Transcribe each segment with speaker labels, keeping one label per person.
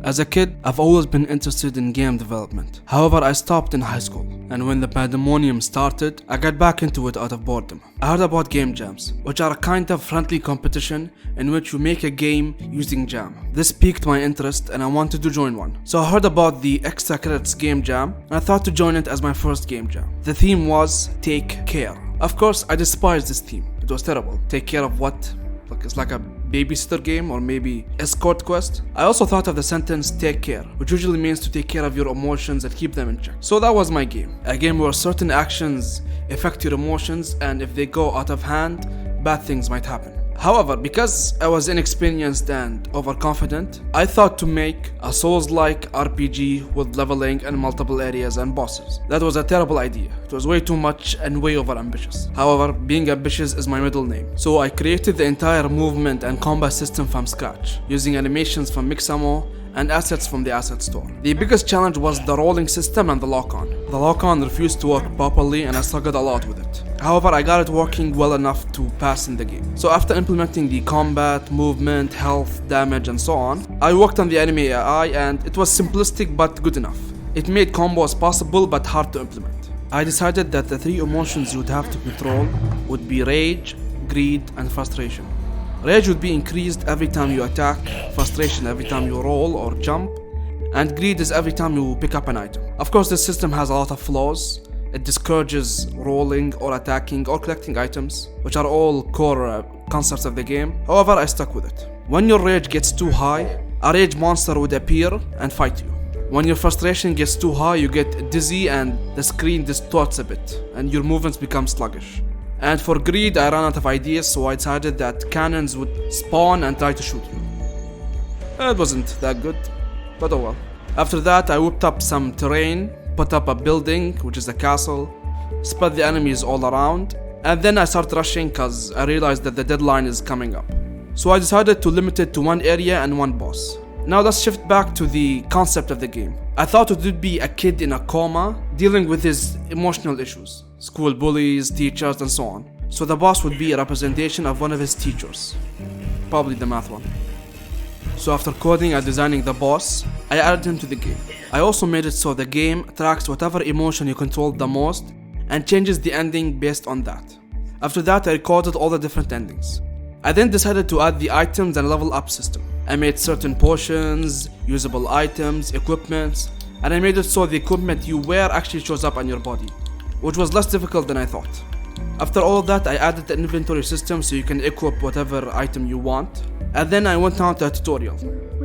Speaker 1: As a kid, I've always been interested in game development. However, I stopped in high school, and when the pandemonium started, I got back into it out of boredom. I heard about game jams, which are a kind of friendly competition in which you make a game using jam. This piqued my interest and I wanted to join one. So I heard about the Extra Credits game jam and I thought to join it as my first game jam. The theme was Take Care. Of course, I despised this theme. It was terrible. Take care of what? It's like a babysitter game or maybe escort quest. I also thought of the sentence take care, which usually means to take care of your emotions and keep them in check. So that was my game. A game where certain actions affect your emotions, and if they go out of hand, bad things might happen. However, because I was inexperienced and overconfident, I thought to make a Souls-like RPG with leveling and multiple areas and bosses. That was a terrible idea. It was way too much and way over ambitious. However, being ambitious is my middle name. So I created the entire movement and combat system from scratch, using animations from Mixamo and assets from the asset store. The biggest challenge was the rolling system and the lock-on. The lock-on refused to work properly and I struggled a lot with it. However, I got it working well enough to pass in the game. So after implementing the combat, movement, health, damage and so on, I worked on the enemy AI and it was simplistic but good enough. It made combos possible but hard to implement. I decided that the three emotions you would have to control would be rage, greed and frustration. Rage would be increased every time you attack, frustration every time you roll or jump, and greed is every time you pick up an item. Of course, this system has a lot of flaws. It discourages rolling or attacking or collecting items, which are all core concepts of the game. However, I stuck with it. When your rage gets too high, a rage monster would appear and fight you. When your frustration gets too high, you get dizzy and the screen distorts a bit, and your movements become sluggish. And for greed, I ran out of ideas, so I decided that cannons would spawn and try to shoot you. It wasn't that good, but oh well. After that, I whipped up some terrain, put up a building, which is a castle, spread the enemies all around, and then I started rushing cause I realized that the deadline is coming up. So I decided to limit it to one area and one boss. Now let's shift back to the concept of the game. I thought it would be a kid in a coma dealing with his emotional issues, school bullies, teachers and so on. So the boss would be a representation of one of his teachers, probably the math one. So after coding and designing the boss, I added him to the game. I also made it so the game tracks whatever emotion you controlled the most and changes the ending based on that. After that, I recorded all the different endings. I then decided to add the items and level up system. I made certain potions, usable items, equipment, and I made it so the equipment you wear actually shows up on your body, which was less difficult than I thought. After all of that, I added the inventory system so you can equip whatever item you want. And then I went on to a tutorial,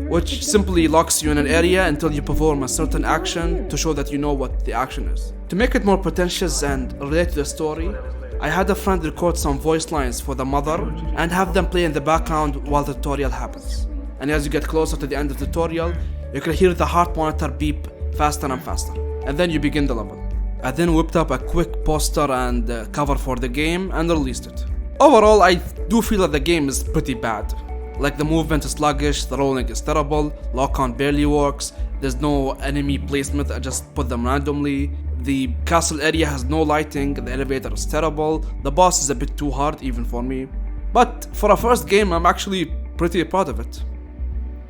Speaker 1: which simply locks you in an area until you perform a certain action to show that you know what the action is. To make it more pretentious and relate to the story, I had a friend record some voice lines for the mother and have them play in the background while the tutorial happens. And as you get closer to the end of the tutorial, you can hear the heart monitor beep faster and faster. And then you begin the level. I then whipped up a quick poster and cover for the game and released it. Overall, I do feel that the game is pretty bad. Like the movement is sluggish, the rolling is terrible, lock-on barely works, there's no enemy placement, I just put them randomly. The castle area has no lighting, the elevator is terrible, the boss is a bit too hard even for me. But for a first game, I'm actually pretty proud of it.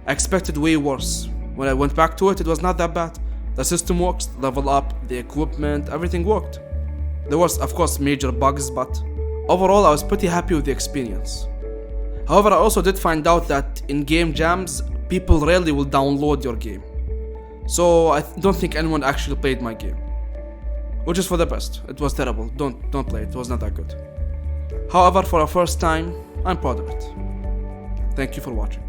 Speaker 1: I expected way worse. When I went back to it, it was not that bad. The system works, the level up, the equipment, everything worked. There was of course major bugs, but overall I was pretty happy with the experience. However, I also did find out that in game jams, people rarely will download your game. So I don't think anyone actually played my game. Which is for the best. It was terrible. Don't play it. It was not that good. However, for a first time, I'm proud of it. Thank you for watching.